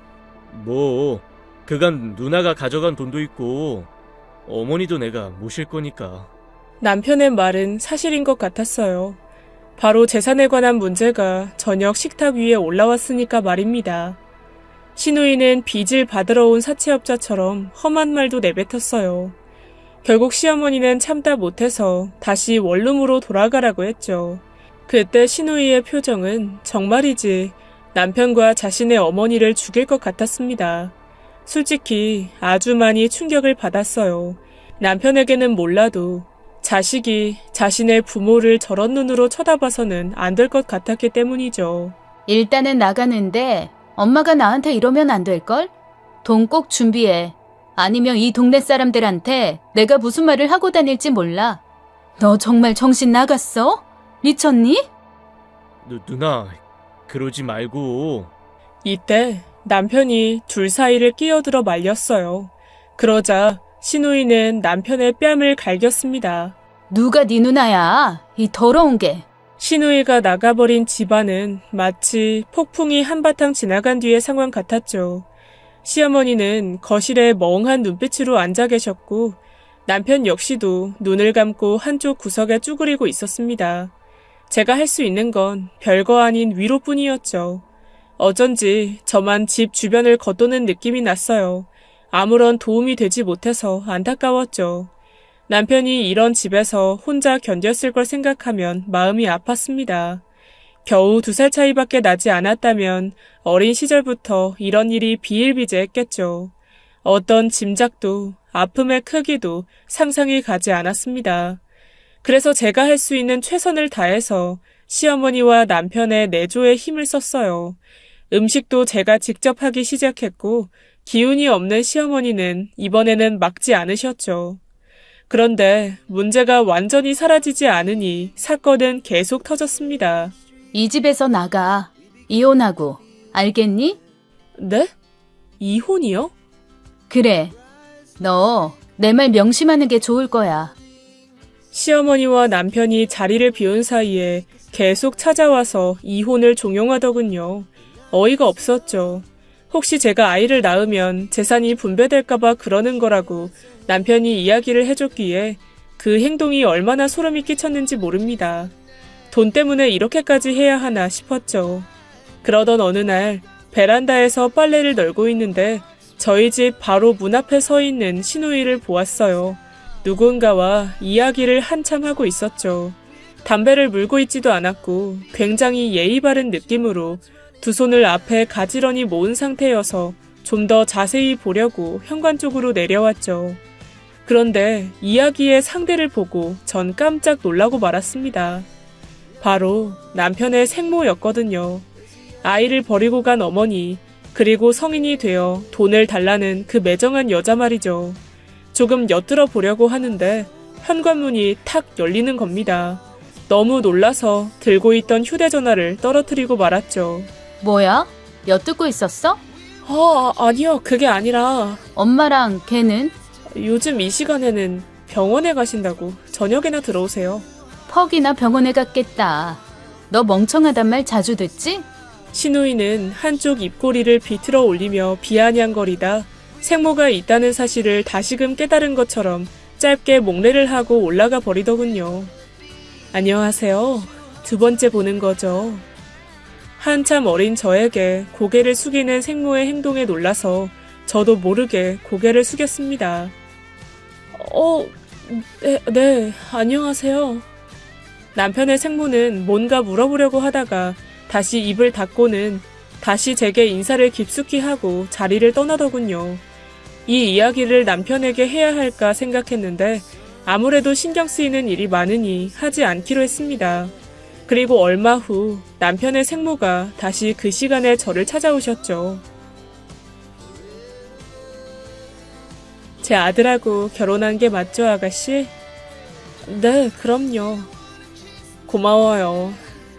그간 누나가 가져간 돈도 있고 어머니도 내가 모실 거니까. 남편의 말은 사실인 것 같았어요. 바로 재산에 관한 문제가 저녁 식탁 위에 올라왔으니까 말입니다. 시누이는 빚을 받으러 온 사채업자처럼 험한 말도 내뱉었어요. 결국 시어머니는 참다 못해서 다시 원룸으로 돌아가라고 했죠. 그때 시누이의 표정은 정말이지 남편과 자신의 어머니를 죽일 것 같았습니다. 솔직히 아주 많이 충격을 받았어요. 남편에게는 몰라도 자식이 자신의 부모를 저런 눈으로 쳐다봐서는 안 될 것 같았기 때문이죠. 일단은 나가는데 엄마가 나한테 이러면 안 될걸? 돈 꼭 준비해. 아니면 이 동네 사람들한테 내가 무슨 말을 하고 다닐지 몰라. 너 정말 정신 나갔어? 미쳤니? 누나, 그러지 말고. 이때 남편이 둘 사이를 끼어들어 말렸어요. 그러자 시누이는 남편의 뺨을 갈겼습니다. 누가 네 누나야? 이 더러운 게. 시누이가 나가버린 집안은 마치 폭풍이 한바탕 지나간 뒤의 상황 같았죠. 시어머니는 거실에 멍한 눈빛으로 앉아 계셨고 남편 역시도 눈을 감고 한쪽 구석에 쭈그리고 있었습니다. 제가 할 수 있는 건 별거 아닌 위로뿐이었죠. 어쩐지 저만 집 주변을 겉도는 느낌이 났어요. 아무런 도움이 되지 못해서 안타까웠죠. 남편이 이런 집에서 혼자 견뎠을 걸 생각하면 마음이 아팠습니다. 겨우 2살 차이밖에 나지 않았다면 어린 시절부터 이런 일이 비일비재했겠죠. 어떤 짐작도 아픔의 크기도 상상이 가지 않았습니다. 그래서 제가 할 수 있는 최선을 다해서 시어머니와 남편의 내조에 힘을 썼어요. 음식도 제가 직접 하기 시작했고 기운이 없는 시어머니는 이번에는 막지 않으셨죠. 그런데 문제가 완전히 사라지지 않으니 사건은 계속 터졌습니다. 이 집에서 나가. 이혼하고. 알겠니? 네? 이혼이요? 그래. 너 내 말 명심하는 게 좋을 거야. 시어머니와 남편이 자리를 비운 사이에 계속 찾아와서 이혼을 종용하더군요. 어이가 없었죠. 혹시 제가 아이를 낳으면 재산이 분배될까봐 그러는 거라고 남편이 이야기를 해줬기에 그 행동이 얼마나 소름이 끼쳤는지 모릅니다. 돈 때문에 이렇게까지 해야 하나 싶었죠. 그러던 어느 날 베란다에서 빨래를 널고 있는데 저희 집 바로 문 앞에 서 있는 시누이를 보았어요. 누군가와 이야기를 한참 하고 있었죠. 담배를 물고 있지도 않았고 굉장히 예의 바른 느낌으로 두 손을 앞에 가지런히 모은 상태여서 좀 더 자세히 보려고 현관 쪽으로 내려왔죠. 그런데 이야기의 상대를 보고 전 깜짝 놀라고 말았습니다. 바로 남편의 생모였거든요. 아이를 버리고 간 어머니, 그리고 성인이 되어 돈을 달라는 그 매정한 여자 말이죠. 조금 엿들어 보려고 하는데 현관문이 탁 열리는 겁니다. 너무 놀라서 들고 있던 휴대전화를 떨어뜨리고 말았죠. 뭐야? 엿듣고 있었어? 아니요. 그게 아니라 엄마랑 걔는? 요즘 이 시간에는 병원에 가신다고 저녁에나 들어오세요. 퍽이나 병원에 갔겠다. 너 멍청하단 말 자주 듣지? 시누이는 한쪽 입꼬리를 비틀어 올리며 비아냥거리다 생모가 있다는 사실을 다시금 깨달은 것처럼 짧게 목례를 하고 올라가 버리더군요. 안녕하세요. 두 번째 보는 거죠. 한참 어린 저에게 고개를 숙이는 생모의 행동에 놀라서 저도 모르게 고개를 숙였습니다. 네, 안녕하세요. 남편의 생모는 뭔가 물어보려고 하다가 다시 입을 닫고는 다시 제게 인사를 깊숙이 하고 자리를 떠나더군요. 이 이야기를 남편에게 해야 할까 생각했는데 아무래도 신경 쓰이는 일이 많으니 하지 않기로 했습니다. 그리고 얼마 후 남편의 생모가 다시 그 시간에 저를 찾아오셨죠. 제 아들하고 결혼한 게 맞죠, 아가씨? 네, 그럼요. 고마워요.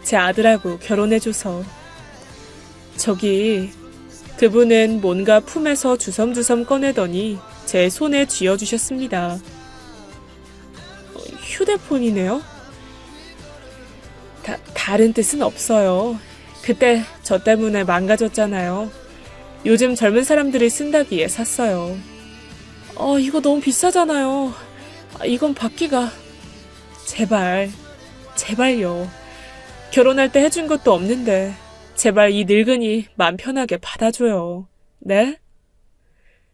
제 아들하고 결혼해줘서. 그분은 뭔가 품에서 주섬주섬 꺼내더니 제 손에 쥐어주셨습니다. 휴대폰이네요? 다른 뜻은 없어요. 그때 저 때문에 망가졌잖아요. 요즘 젊은 사람들이 쓴다기에 샀어요. 이거 너무 비싸잖아요. 이건 받기가... 제발요. 결혼할 때 해준 것도 없는데 제발 이 늙은이 맘 편하게 받아줘요. 네?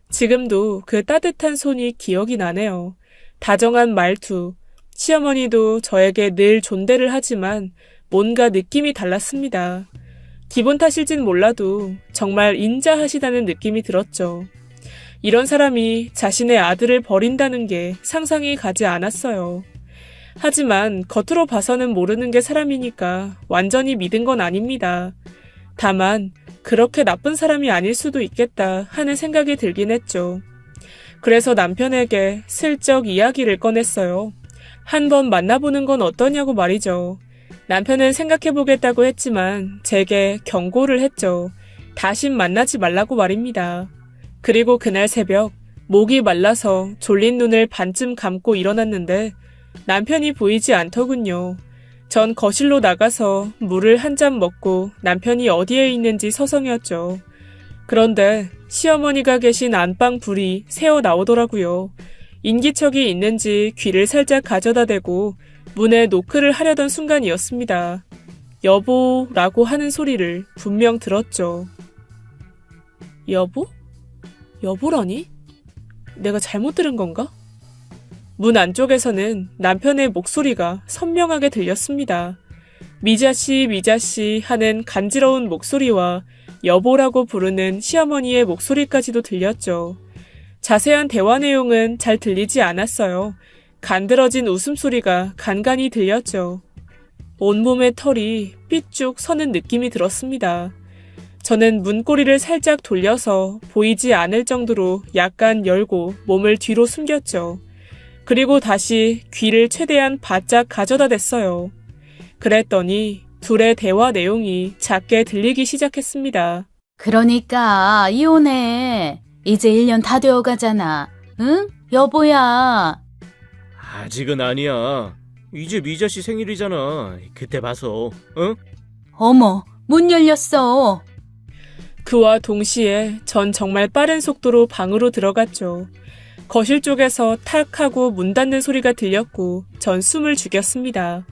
지금도 그 따뜻한 손이 기억이 나네요. 다정한 말투. 시어머니도 저에게 늘 존대를 하지만 뭔가 느낌이 달랐습니다. 기분 탓일진 몰라도 정말 인자하시다는 느낌이 들었죠. 이런 사람이 자신의 아들을 버린다는 게 상상이 가지 않았어요. 하지만 겉으로 봐서는 모르는 게 사람이니까 완전히 믿은 건 아닙니다. 다만 그렇게 나쁜 사람이 아닐 수도 있겠다 하는 생각이 들긴 했죠. 그래서 남편에게 슬쩍 이야기를 꺼냈어요. 한번 만나보는 건 어떠냐고 말이죠. 남편은 생각해보겠다고 했지만 제게 경고를 했죠. 다신 만나지 말라고 말입니다. 그리고 그날 새벽 목이 말라서 졸린 눈을 반쯤 감고 일어났는데 남편이 보이지 않더군요. 전 거실로 나가서 물을 한 잔 먹고 남편이 어디에 있는지 서성였죠. 그런데 시어머니가 계신 안방 불이 새어 나오더라고요. 인기척이 있는지 귀를 살짝 가져다 대고 문에 노크를 하려던 순간이었습니다. 여보라고 하는 소리를 분명 들었죠. 여보? 여보라니? 내가 잘못 들은 건가? 문 안쪽에서는 남편의 목소리가 선명하게 들렸습니다. 미자씨 하는 간지러운 목소리와 여보라고 부르는 시어머니의 목소리까지도 들렸죠. 자세한 대화 내용은 잘 들리지 않았어요. 간드러진 웃음소리가 간간히 들렸죠. 온몸의 털이 삐쭉 서는 느낌이 들었습니다. 저는 문고리를 살짝 돌려서 보이지 않을 정도로 약간 열고 몸을 뒤로 숨겼죠. 그리고 다시 귀를 최대한 바짝 가져다 댔어요. 그랬더니 둘의 대화 내용이 작게 들리기 시작했습니다. 그러니까 이혼해. 이제 1년 다 되어가잖아. 응? 여보야. 아직은 아니야. 이제 미자 씨 생일이잖아. 그때 봐서, 응? 어머, 문 열렸어. 그와 동시에 전 정말 빠른 속도로 방으로 들어갔죠. 거실 쪽에서 탁 하고 문 닫는 소리가 들렸고 전 숨을 죽였습니다.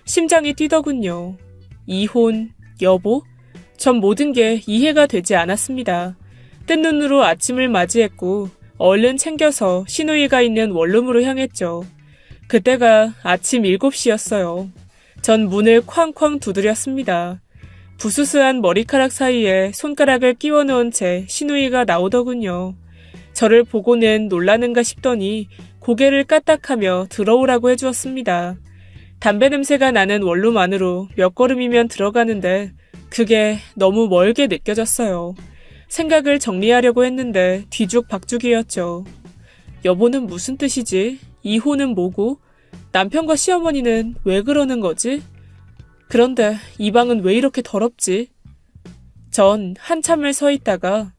심장이 뛰더군요. 이혼, 여보? 전 모든 게 이해가 되지 않았습니다. 뜬 눈으로 아침을 맞이했고 얼른 챙겨서 신우이가 있는 원룸으로 향했죠. 그때가 아침 7시였어요. 전 문을 쾅쾅 두드렸습니다. 부스스한 머리카락 사이에 손가락을 끼워 넣은 채 신우이가 나오더군요. 저를 보고는 놀라는가 싶더니 고개를 까딱하며 들어오라고 해주었습니다. 담배 냄새가 나는 원룸 안으로 몇 걸음이면 들어가는데 그게 너무 멀게 느껴졌어요. 생각을 정리하려고 했는데 뒤죽박죽이었죠. 여보는 무슨 뜻이지? 이혼은 뭐고? 남편과 시어머니는 왜 그러는 거지? 그런데 이 방은 왜 이렇게 더럽지? 전 한참을 서 있다가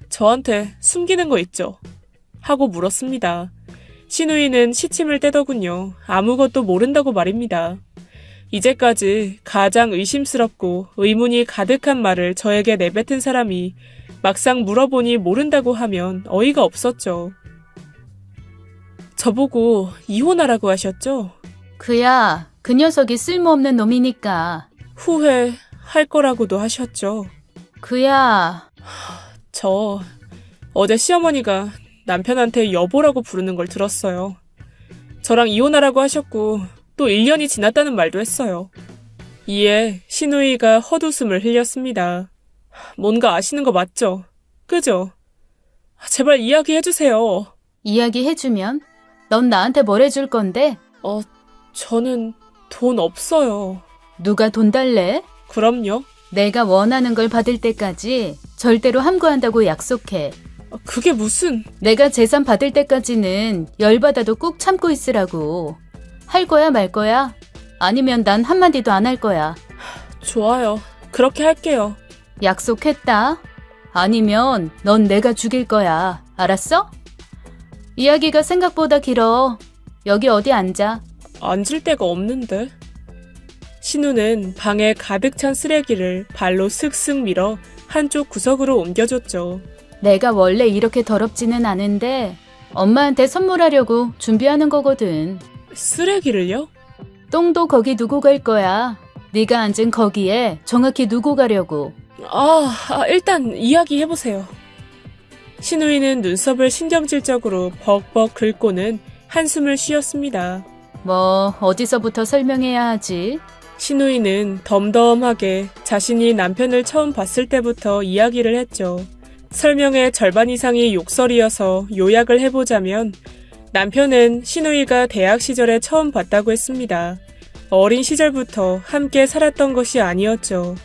저한테 숨기는 거 있죠? 하고 물었습니다. 신우이는 시침을 떼더군요. 아무것도 모른다고 말입니다. 이제까지 가장 의심스럽고 의문이 가득한 말을 저에게 내뱉은 사람이 막상 물어보니 모른다고 하면 어이가 없었죠. 저보고 이혼하라고 하셨죠? 그야, 그 녀석이 쓸모없는 놈이니까. 후회할 거라고도 하셨죠? 그야, 저 어제 시어머니가 남편한테 여보라고 부르는 걸 들었어요. 저랑 이혼하라고 하셨고 또 1년이 지났다는 말도 했어요. 이에 신우이가 헛웃음을 흘렸습니다. 뭔가 아시는 거 맞죠? 그죠? 제발 이야기해주세요. 이야기해주면 넌 나한테 뭘 해줄 건데? 저는 돈 없어요. 누가 돈 달래? 그럼요. 내가 원하는 걸 받을 때까지 절대로 함구한다고 약속해. 그게 무슨... 내가 재산 받을 때까지는 열받아도 꾹 참고 있으라고. 할 거야 말 거야? 아니면 난 한마디도 안 할 거야. 좋아요. 그렇게 할게요. 약속했다. 아니면 넌 내가 죽일 거야. 알았어? 이야기가 생각보다 길어. 여기 어디 앉아. 앉을 데가 없는데. 신우는 방에 가득 찬 쓰레기를 발로 슥슥 밀어 한쪽 구석으로 옮겨줬죠. 내가 원래 이렇게 더럽지는 않은데 엄마한테 선물하려고 준비하는 거거든. 쓰레기를요? 똥도 거기 두고 갈 거야. 네가 앉은 거기에 정확히 두고 가려고. 일단 이야기해보세요. 신우이는 눈썹을 신경질적으로 벅벅 긁고는 한숨을 쉬었습니다. 뭐 어디서부터 설명해야 하지? 신우이는 덤덤하게 자신이 남편을 처음 봤을 때부터 이야기를 했죠. 설명의 절반 이상이 욕설이어서 요약을 해보자면 남편은 신우이가 대학 시절에 처음 봤다고 했습니다. 어린 시절부터 함께 살았던 것이 아니었죠.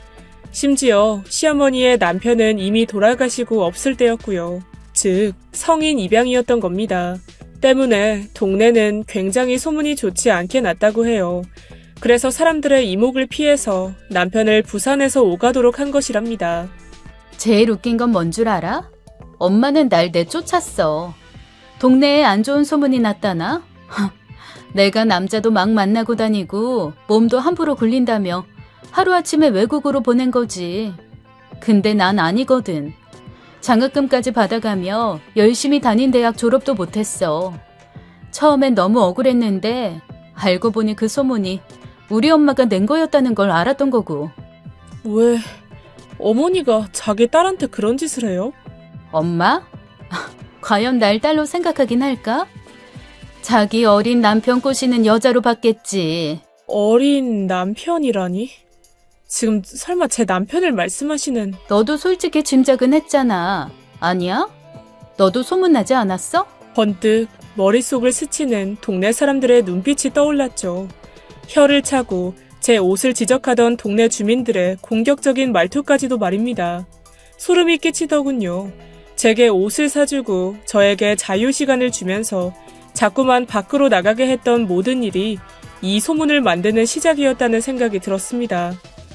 심지어 시어머니의 남편은 이미 돌아가시고 없을 때였고요. 즉 성인 입양이었던 겁니다. 때문에 동네는 굉장히 소문이 좋지 않게 났다고 해요. 그래서 사람들의 이목을 피해서 남편을 부산에서 오가도록 한 것이랍니다. 제일 웃긴 건 뭔 줄 알아? 엄마는 날 내쫓았어. 동네에 안 좋은 소문이 났다나? 내가 남자도 막 만나고 다니고 몸도 함부로 굴린다며 하루아침에 외국으로 보낸 거지. 근데 난 아니거든. 장학금까지 받아가며 열심히 다닌 대학 졸업도 못했어. 처음엔 너무 억울했는데 알고 보니 그 소문이 우리 엄마가 낸 거였다는 걸 알았던 거고. 왜 어머니가 자기 딸한테 그런 짓을 해요? 엄마? 과연 날 딸로 생각하긴 할까? 자기 어린 남편 꼬시는 여자로 봤겠지. 어린 남편이라니? 지금 설마 제 남편을 말씀하시는... 너도 솔직히 짐작은 했잖아. 아니야? 너도 소문나지 않았어? 번뜩 머릿속을 스치는 동네 사람들의 눈빛이 떠올랐죠. 혀를 차고 제 옷을 지적하던 동네 주민들의 공격적인 말투까지도 말입니다. 소름이 끼치더군요. 제게 옷을 사주고 저에게 자유시간을 주면서 자꾸만 밖으로 나가게 했던 모든 일이 이 소문을 만드는 시작이었다는 생각이 들었습니다.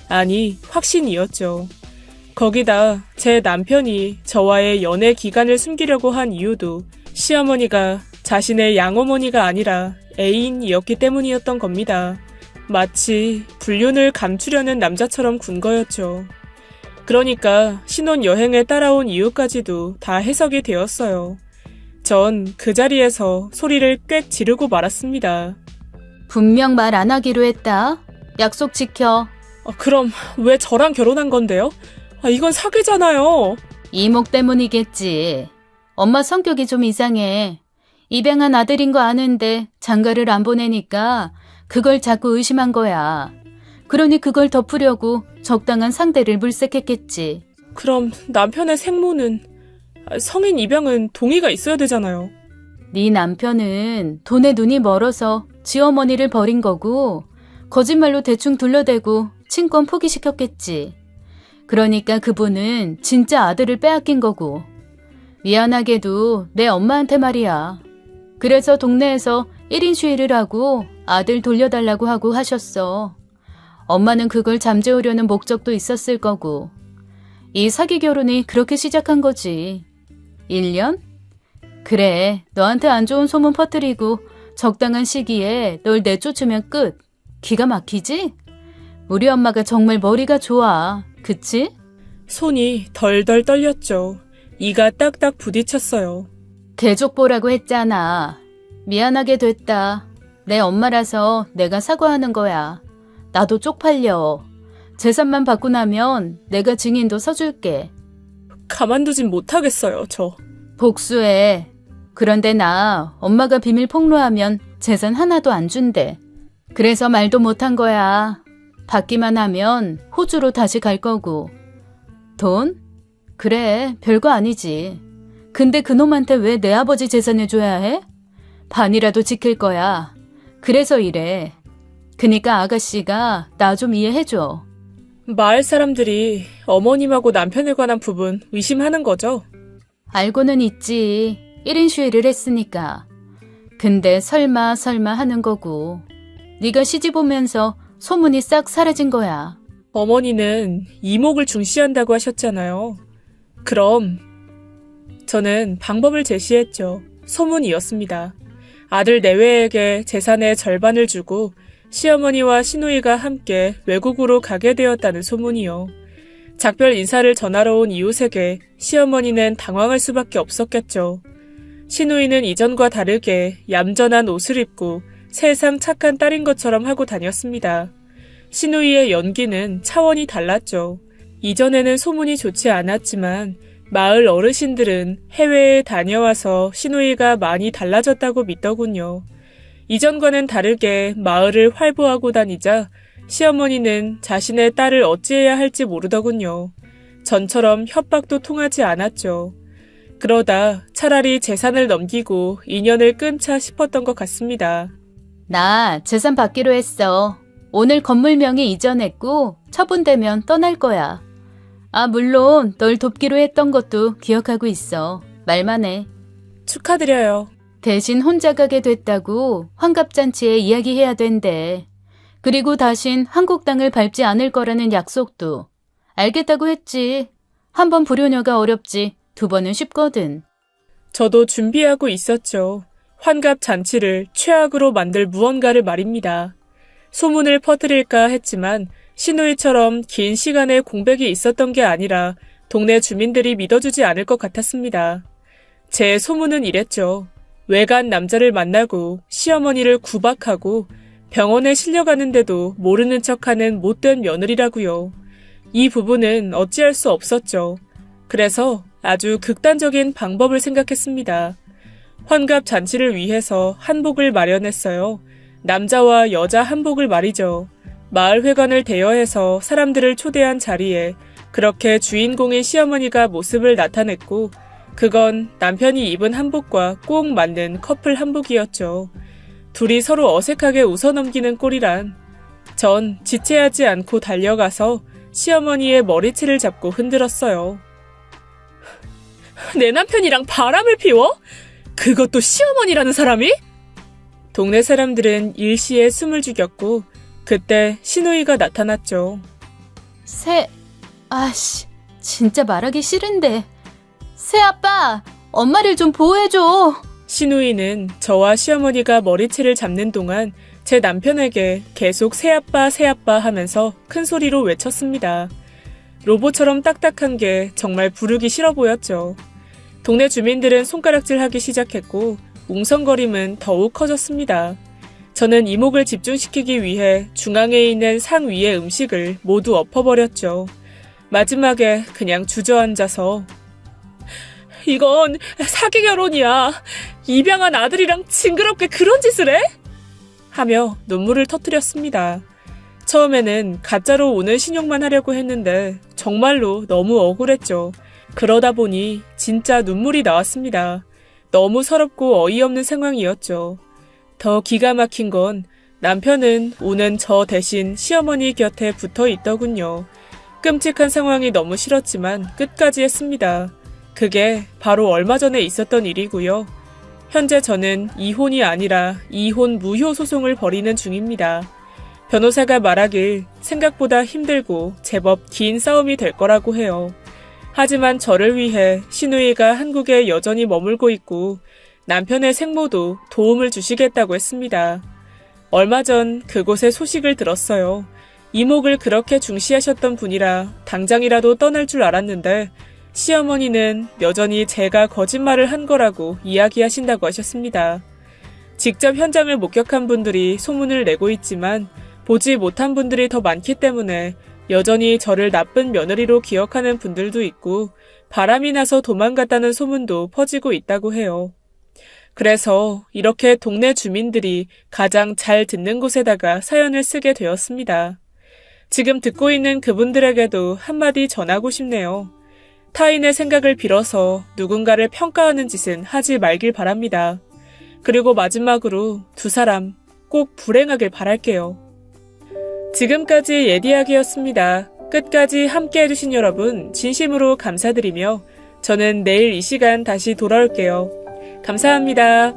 아니, 확신이었죠. 거기다 제 남편이 저와의 연애 기간을 숨기려고 한 이유도 시어머니가 자신의 양어머니가 아니라 애인이었기 때문이었던 겁니다. 마치 불륜을 감추려는 남자처럼 군 거였죠. 그러니까 신혼여행에 따라온 이유까지도 다 해석이 되었어요. 전 그 자리에서 소리를 꽥 지르고 말았습니다. 분명 말 안 하기로 했다. 약속 지켜. 그럼 왜 저랑 결혼한 건데요? 이건 사기잖아요. 이목 때문이겠지. 엄마 성격이 좀 이상해. 입양한 아들인 거 아는데 장가를 안 보내니까 그걸 자꾸 의심한 거야. 그러니 그걸 덮으려고 적당한 상대를 물색했겠지. 그럼 남편의 생모는 성인 입양은 동의가 있어야 되잖아요. 네 남편은 돈에 눈이 멀어서 지어머니를 버린 거고 거짓말로 대충 둘러대고 친권 포기시켰겠지. 그러니까 그분은 진짜 아들을 빼앗긴 거고. 미안하게도 내 엄마한테 말이야. 그래서 동네에서 1인 시위를 하고 아들 돌려달라고 하고 하셨어. 엄마는 그걸 잠재우려는 목적도 있었을 거고. 이 사기 결혼이 그렇게 시작한 거지. 1년? 그래, 너한테 안 좋은 소문 퍼뜨리고 적당한 시기에 널 내쫓으면 끝. 기가 막히지? 우리 엄마가 정말 머리가 좋아. 그치? 손이 덜덜 떨렸죠. 이가 딱딱 부딪혔어요. 개족 보라고 했잖아. 미안하게 됐다. 내 엄마라서 내가 사과하는 거야. 나도 쪽팔려. 재산만 받고 나면 내가 증인도 서줄게. 가만두진 못하겠어요, 저. 복수해. 그런데 나 엄마가 비밀 폭로하면 재산 하나도 안 준대. 그래서 말도 못한 거야. 받기만 하면 호주로 다시 갈 거고. 돈? 그래, 별거 아니지. 근데 그놈한테 왜 내 아버지 재산을 줘야 해? 반이라도 지킬 거야. 그래서 이래. 그니까 아가씨가 나 좀 이해해줘. 마을 사람들이 어머님하고 남편에 관한 부분 의심하는 거죠? 알고는 있지. 1인 시위를 했으니까. 근데 설마 하는 거고. 네가 시집 오면서 소문이 싹 사라진 거야. 어머니는 이목을 중시한다고 하셨잖아요. 그럼 저는 방법을 제시했죠. 소문이었습니다. 아들 내외에게 재산의 절반을 주고 시어머니와 시누이가 함께 외국으로 가게 되었다는 소문이요. 작별 인사를 전하러 온 이웃에게 시어머니는 당황할 수밖에 없었겠죠. 시누이는 이전과 다르게 얌전한 옷을 입고 세상 착한 딸인 것처럼 하고 다녔습니다. 시누이의 연기는 차원이 달랐죠. 이전에는 소문이 좋지 않았지만 마을 어르신들은 해외에 다녀와서 시누이가 많이 달라졌다고 믿더군요. 이전과는 다르게 마을을 활보하고 다니자 시어머니는 자신의 딸을 어찌해야 할지 모르더군요. 전처럼 협박도 통하지 않았죠. 그러다 차라리 재산을 넘기고 인연을 끊자 싶었던 것 같습니다. 나 재산 받기로 했어. 오늘 건물 명의 이전했고 처분되면 떠날 거야. 물론 널 돕기로 했던 것도 기억하고 있어. 말만 해. 축하드려요. 대신 혼자 가게 됐다고 환갑잔치에 이야기해야 된대. 그리고 다신 한국 땅을 밟지 않을 거라는 약속도. 알겠다고 했지. 한 번 불효녀가 어렵지 2번은 쉽거든. 저도 준비하고 있었죠. 환갑 잔치를 최악으로 만들 무언가를 말입니다. 소문을 퍼뜨릴까 했지만 시누이처럼 긴 시간의 공백이 있었던 게 아니라 동네 주민들이 믿어주지 않을 것 같았습니다. 제 소문은 이랬죠. 외간 남자를 만나고 시어머니를 구박하고 병원에 실려가는데도 모르는 척하는 못된 며느리라고요. 이 부분은 어찌할 수 없었죠. 그래서 아주 극단적인 방법을 생각했습니다. 환갑 잔치를 위해서 한복을 마련했어요. 남자와 여자 한복을 말이죠. 마을 회관을 대여해서 사람들을 초대한 자리에 그렇게 주인공인 시어머니가 모습을 나타냈고 그건 남편이 입은 한복과 꼭 맞는 커플 한복이었죠. 둘이 서로 어색하게 웃어넘기는 꼴이란. 전 지체하지 않고 달려가서 시어머니의 머리채를 잡고 흔들었어요. 내 남편이랑 바람을 피워? 그것도 시어머니라는 사람이? 동네 사람들은 일시에 숨을 죽였고 그때 시누이가 나타났죠. 진짜 말하기 싫은데. 새아빠, 엄마를 좀 보호해줘. 신우이는 저와 시어머니가 머리채를 잡는 동안 제 남편에게 계속 새아빠 새아빠 하면서 큰 소리로 외쳤습니다. 로봇처럼 딱딱한 게 정말 부르기 싫어 보였죠. 동네 주민들은 손가락질하기 시작했고 웅성거림은 더욱 커졌습니다. 저는 이목을 집중시키기 위해 중앙에 있는 상 위의 음식을 모두 엎어버렸죠. 마지막에 그냥 주저앉아서 이건 사기 결혼이야. 입양한 아들이랑 징그럽게 그런 짓을 해? 하며 눈물을 터뜨렸습니다. 처음에는 가짜로 오는 신용만 하려고 했는데 정말로 너무 억울했죠. 그러다 보니 진짜 눈물이 나왔습니다. 너무 서럽고 어이없는 상황이었죠. 더 기가 막힌 건 남편은 오는 저 대신 시어머니 곁에 붙어 있더군요. 끔찍한 상황이 너무 싫었지만 끝까지 했습니다. 그게 바로 얼마 전에 있었던 일이고요. 현재 저는 이혼이 아니라 이혼 무효 소송을 벌이는 중입니다. 변호사가 말하길 생각보다 힘들고 제법 긴 싸움이 될 거라고 해요. 하지만 저를 위해 시누이가 한국에 여전히 머물고 있고 남편의 생모도 도움을 주시겠다고 했습니다. 얼마 전 그곳에 소식을 들었어요. 이목을 그렇게 중시하셨던 분이라 당장이라도 떠날 줄 알았는데 시어머니는 여전히 제가 거짓말을 한 거라고 이야기하신다고 하셨습니다. 직접 현장을 목격한 분들이 소문을 내고 있지만 보지 못한 분들이 더 많기 때문에 여전히 저를 나쁜 며느리로 기억하는 분들도 있고 바람이 나서 도망갔다는 소문도 퍼지고 있다고 해요. 그래서 이렇게 동네 주민들이 가장 잘 듣는 곳에다가 사연을 쓰게 되었습니다. 지금 듣고 있는 그분들에게도 한마디 전하고 싶네요. 타인의 생각을 빌어서 누군가를 평가하는 짓은 하지 말길 바랍니다. 그리고 마지막으로 두 사람 꼭 불행하길 바랄게요. 지금까지 예디야기였습니다. 끝까지 함께 해주신 여러분 진심으로 감사드리며 저는 내일 이 시간 다시 돌아올게요. 감사합니다.